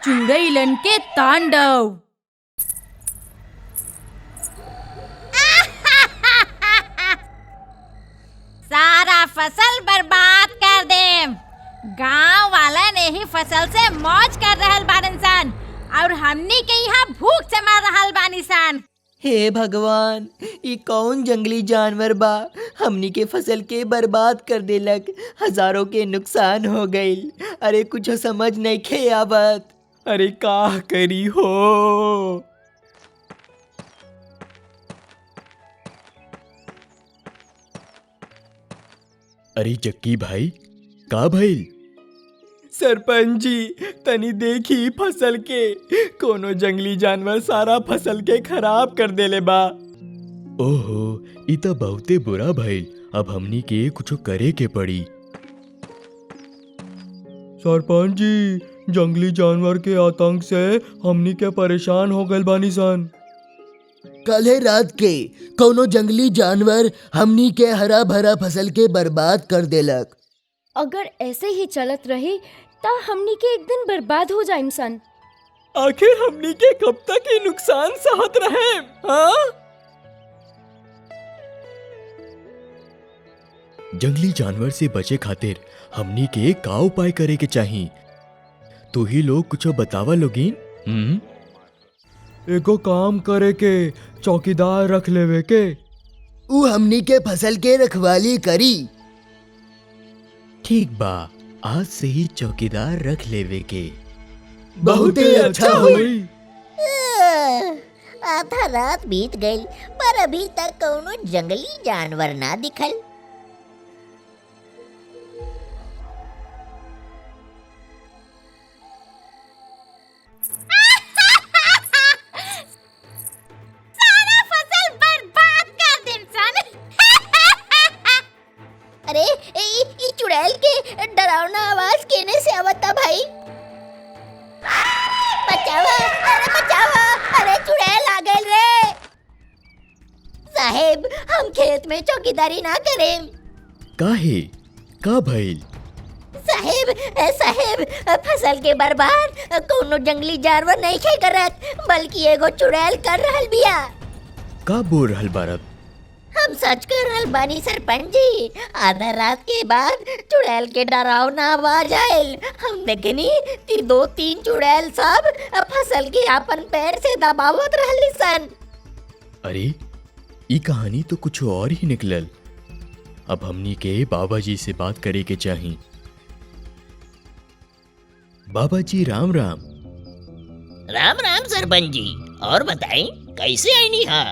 चुड़ैलन के तांडव। सारा फसल बर्बाद कर देम। गांव वाला ने ही फसल से मौज कर रहल बानी सन और हमनी के यहाँ भूख से मर रहल बानी सन। हे भगवान, ई कौन जंगली जानवर बा हमनी के फसल के बर्बाद कर देलक। हजारों के नुकसान हो गईल। अरे कुछ समझ नहीं खे आवत। अरे का करी हो। अरे जक्की भाई, का भइल? सरपंच जी, तनी देखी फसल के। कोनो जंगली जानवर सारा फसल के खराब कर देले बा। ओहो, ई त बहुते बुरा भइल। अब हमनी के कुछ करे के पड़ी। सरपंच जी, जंगली जानवर के आतंक से हमनी के परेशान हो गइल बानी सन। कल रात के कोनो जंगली जानवर हमनी के हरा भरा फसल के बर्बाद कर देलक। अगर ऐसे ही चलत रही ता हमनी के एक दिन बर्बाद हो जाइम सन। आखिर हमनी के कब तक ये नुकसान सहत रहे? हाँ? जंगली जानवर से बचे खातिर हमनी के का उपाय करे के चाही? तू ही लोग कुछ बतावा लोगिन। एगो काम करे के, चौकीदार रख लेवे के। ऊ हमनी के फसल के रखवाली करी। ठीक बा, आज से ही चौकीदार रख लेवे के। बहुते अच्छा हुई। आधा रात बीत गई पर अभी तक कौनो जंगली जानवर ना दिखल। सारा फसल बर्बाद कर देम सन। अरे ई चुड़ैल के डरावना आवाज केने से आवता भाई? बचावा, अरे बचावा, अरे चुड़ैल आ गइल रे। साहेब, हम खेत में चौकीदारी ना करें। काहे? का भइल? साहेब, फसल के बर्बाद कोनो जंगली जानवर नहीं खे करत, बल्कि एगो चुड़ैल कर रहल बिया। का बोल रहल बारत? हम सच कर रहल बानी सरपंच जी। आधा रात के बाद चुड़ैल के डरावना आवाज आयल। हम देखनी 2-3 चुड़ैल सब फसल के अपन पैर से दबावत रहली सन। अरे, ई कहानी तो कुछ और ही निकलल। अब हमनी के बाबा जी से बात करे के चाही। बाबा जी राम राम। राम राम सरपंच जी, और बताएं कैसे आईनी हा?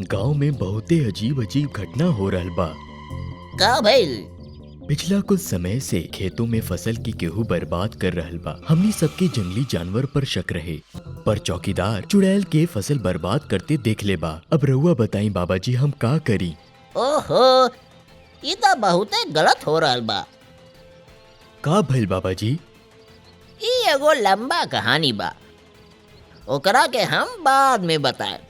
गांव में बहुते अजीब अजीब घटना हो रहल बा। का भइल? पिछला कुछ समय से खेतों में फसल की गेहूं बर्बाद कर रहल बा। हमनी सबके जंगली जानवर पर शक रहे, पर चौकीदार चुड़ैल के फसल बर्बाद करते देख ले बा। अब रउआ बताई बाबा जी, हम का करी? ओहो, ये तो बहुते गलत हो रहल बा। का भइल बाबा जी? ई एगो लंबा कहानी बा, ओकरा के हम बाद में बताए।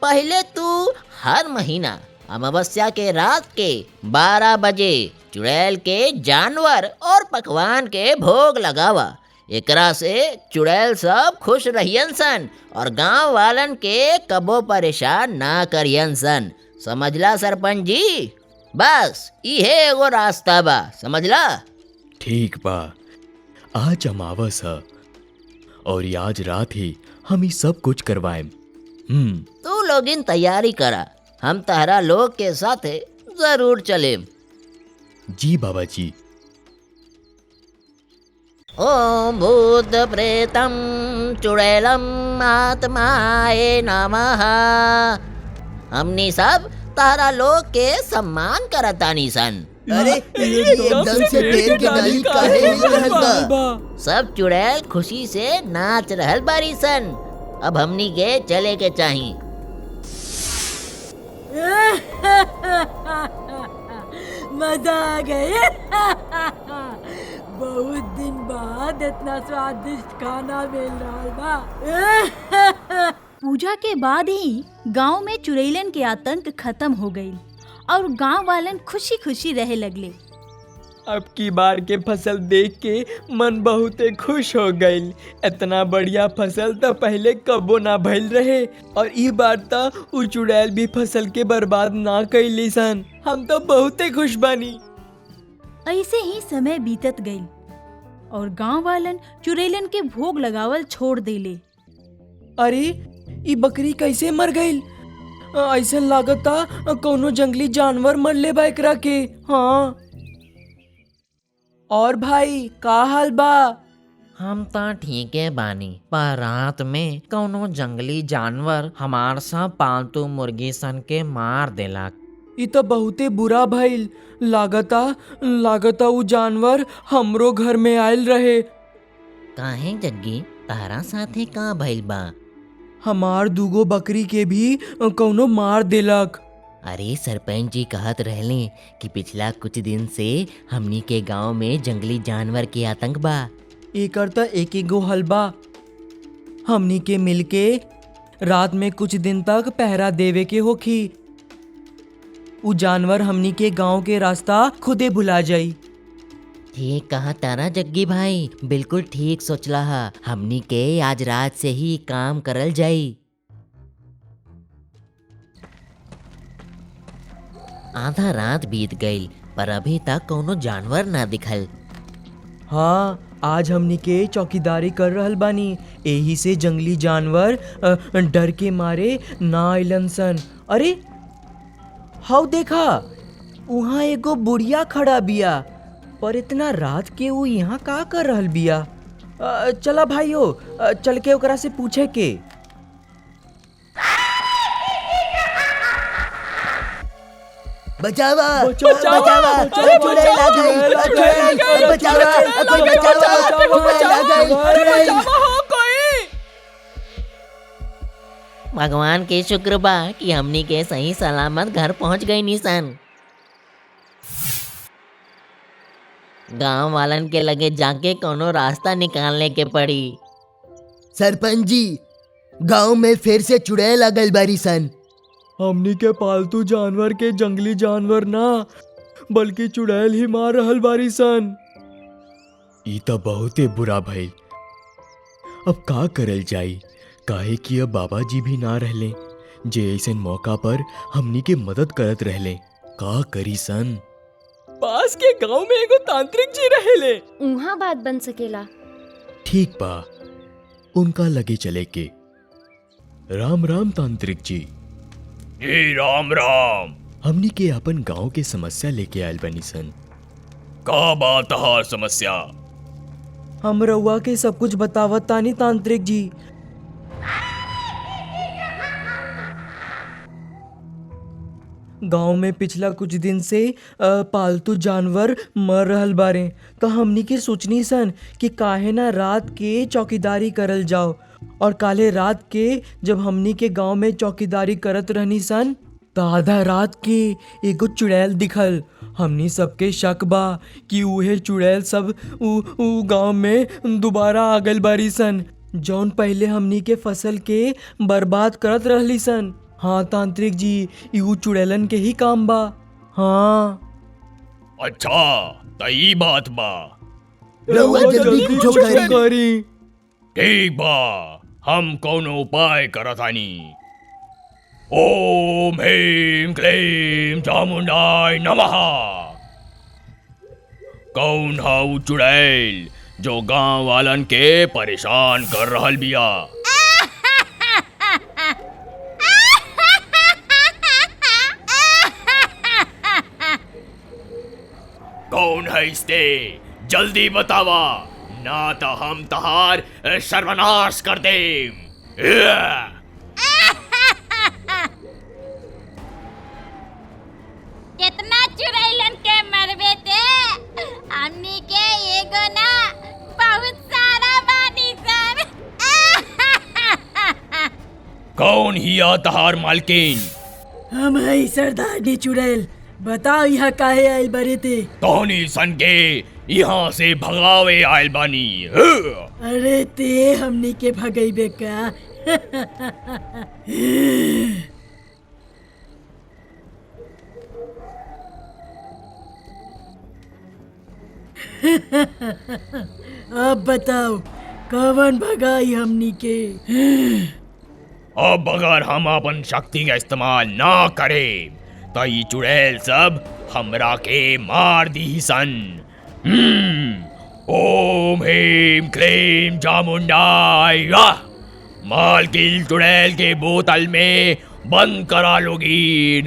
पहले तू हर महीना अमावस्या के रात के 12 बजे चुड़ैल के जानवर और पकवान के भोग लगावा। एकरा से चुड़ैल सब खुश रहियन सन और गांव वालन के कबो परेशान ना करियन सन। समझला सरपंच जी? बस इहे एगो रास्ता बा, समझला? ठीक बा, आज अमावस है और आज रात ही हम ही सब कुछ करवाएम। तू लोगिन तैयारी करा, हम तहरा लोग के साथ जरूर चलेम। जी बाबा जी। ओम भूत प्रेतम चुड़ैलम आत्माए नमः। हमनी सब तारा लोग के सम्मान करतानी सन। अरे एकदम से पेड़ की डाली काहे हिल रहल बा? सब चुड़ैल खुशी से नाच रहल बारी सन। अब हमनी के चले के चाही। मजा आ गया। बहुत दिन बाद इतना स्वादिष्ट खाना मिल रहा बा। पूजा के बाद ही गांव में चुड़ैलन के आतंक खत्म हो गई और गांव वालन खुशी खुशी रहे लगले। अब की बार के फसल देख के मन बहुते खुश हो गईल। इतना बढ़िया फसल तो पहले कबो ना भइल रहे और ई बार तो उ चुड़ैल भी फसल के बर्बाद ना कइली सन। हम तो बहुते खुश बानी। ऐसे ही समय बीतत गई और गांव वालन चुड़ैलन के भोग लगावल छोड़ देले। अरे ई बकरी कैसे मर गईल? ऐसा लागता कोनो जंगली जानवर मर ले बा एकरा के। हाँ, और भाई का हाल बा? हम तो ठीक है बानी, पर रात में कौनो जंगली जानवर हमार सब पालतू मुर्गी सन के मार देलक। ई तो बहुते बुरा भइल। लागता उ जानवर हमरो घर में आयल रहे। काहे जग्गी, तारा साथे का भइल बा? हमार दूगो बकरी के भी कौनो मार देलक। अरे सरपंच जी कहत रहले कि पिछला कुछ दिन से हमनी के गांव में जंगली जानवर के आतंक बा। एकर त एक गो हल बा। हमनी के मिलके रात में कुछ दिन तक पहरा देवे के होखी। उ जानवर हमनी के गांव के रास्ता खुदे भुला जाई। ठीक कहा तारा जग्गी भाई, बिल्कुल ठीक सोचला हा। हमनी के आज रात से ही काम करल जाई। आधा रात बीत गई पर अभी तक कोनो जानवर ना दिखल। हाँ, आज हमनी के चौकीदारी कर रहल बानी। एही से जंगली जानवर डर के मारे ना आइलन सन। अरे हाउ देखा, वहाँ एगो बुढ़िया खड़ा बिया। पर इतना रात के वो यहाँ का कर रहल बिया? चला भाइयों, चल के ओकरा से पूछे के। बचावा बचावा, अरे चुड़ैल आ गई, चुड़ैल, बचावा, कोई बचावा, चुड़ैल आ गई, चुड़ैल। भगवान के शुक्र बा कि हमनी के सही सलामत घर पहुंच गई निसन। गांव वालन के लगे जाके कोनो रास्ता निकालने के पड़ी। सरपंच जी, गांव में फिर से चुड़ैल आ गई बारी सन। हमनी के पालतू जानवर के जंगली जानवर ना बल्कि चुड़ैल ही मार रहल बारी सन। ई तो बहुते बुरा भइल। अब का करल जाई? काहे कि अब बाबा जी भी ना रहले जे ऐसन मौका पर हमनी के मदद करत रहले। का करी सन? पास के गांव में एगो तांत्रिक जी रहेले। उहाँ बात बन सकेला। ठीक बा, उनका लगे चले के। राम राम तांत्रिक जी। राम राम। हमनी के अपन गांव के समस्या लेके आयल बनी सन। का बात है समस्या? हम रउआ के सब कुछ बतावत तानी तांत्रिक जी। गांव में पिछला कुछ दिन से पालतू जानवर मर रहल बारे। तो हमनी के सोचनी सन कि काहे ना रात के चौकीदारी करल जाओ। और काले रात के जब हमनी के गांव में चौकीदारी करत रहनी सन तो आधा रात के एगो चुड़ैल दिखल। हमनी सबके शक बा कि उहे चुड़ैल सब उ गांव में दोबारा आ गइल बारी सन, जौन पहले हमनी के फसल के बर्बाद करत रहली सन। हाँ तांत्रिक जी, यू चुड़ैलन के ही काम बा। हाँ अच्छा, तो ई बात बा। रउआ जल्दी कुछो करी। ठीक बा, हम कोनो उपाय करतानी। ओम ह्रीं क्लीं चामुंडाय नमः। कौन हाउ चुड़ैल जो गांव वालन के परेशान कर रहल बिया? कौन है इसते? जल्दी बतावा, ना तो हम तहार सर्वनाश कर देम। कितना चुड़ैलन के मरबे ते? हमनी के एगो ना बहुत सारा बानी सन। कौन हिया तहार मालकिन? हम है सरदारनी चुड़ैल। बताओ यहाँ काहे आइल बारे ते? तोहनी सन के यहाँ से भगावे आयल बानी। अरे ते हमनी के भगैबे का? अब बताओ कवन भगाई हमनी के। अब अगर हम अपन शक्ति का इस्तेमाल ना करें तो ये चुड़ैल सब हमरा के मार दी सन। ओम ह्रीम क्लीम चामुंडाय मालकिन चुड़ैल के बोतल में बंद करा लोगी।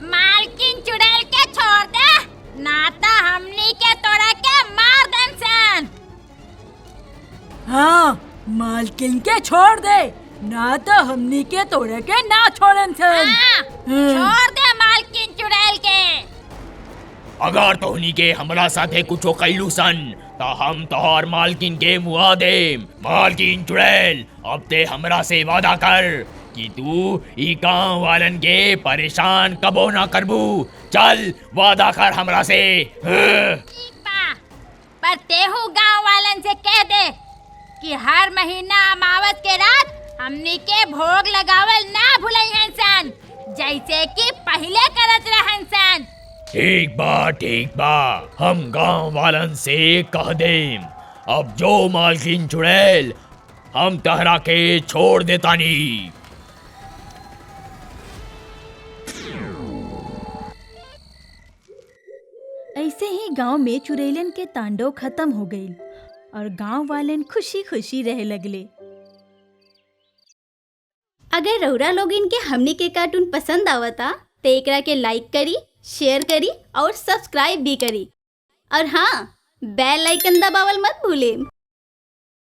मालकिन चुड़ैल के छोड़ दे, नाता हमनी के तोड़ा के मार देन सन। हाँ, मालकिन के छोड़ दे, ना तो हमनी के तोड़े के ना छोड़न सन। छोड़ दे मालकिन चुड़ैल के। अगर तोहनी के हमरा साथे कुछो कैलू सन तो हम तोहर मालकिन के मुआ दे। मालकिन चुड़ैल, अब ते हमरा से वादा कर कि तू ई गांव वालन के परेशान कबो ना करबू। चल वादा कर हमरा से। ठीक बा, पर तेहू गांव वालन से कह दे कि हर महीना अमावस के रात हमनी के भोग लगावल ना भूलैहन सन, जैसे कि पहले करत रहन सन। ठीक बा, हम गांव वालन से कह देम। अब जो मालकिन चुड़ैल, हम तहरा के छोड़ देतानी। ऐसे ही गांव में चुड़ैलन के तांडव खत्म हो गई और गांव वालन खुशी खुशी रह लगले। अगर रउरा लोग इनके हमनी के कार्टून पसंद आवता तो एकरा के लाइक करी, शेयर करी और सब्सक्राइब भी करी। और हाँ, बेल आइकन दबावल मत भूलें।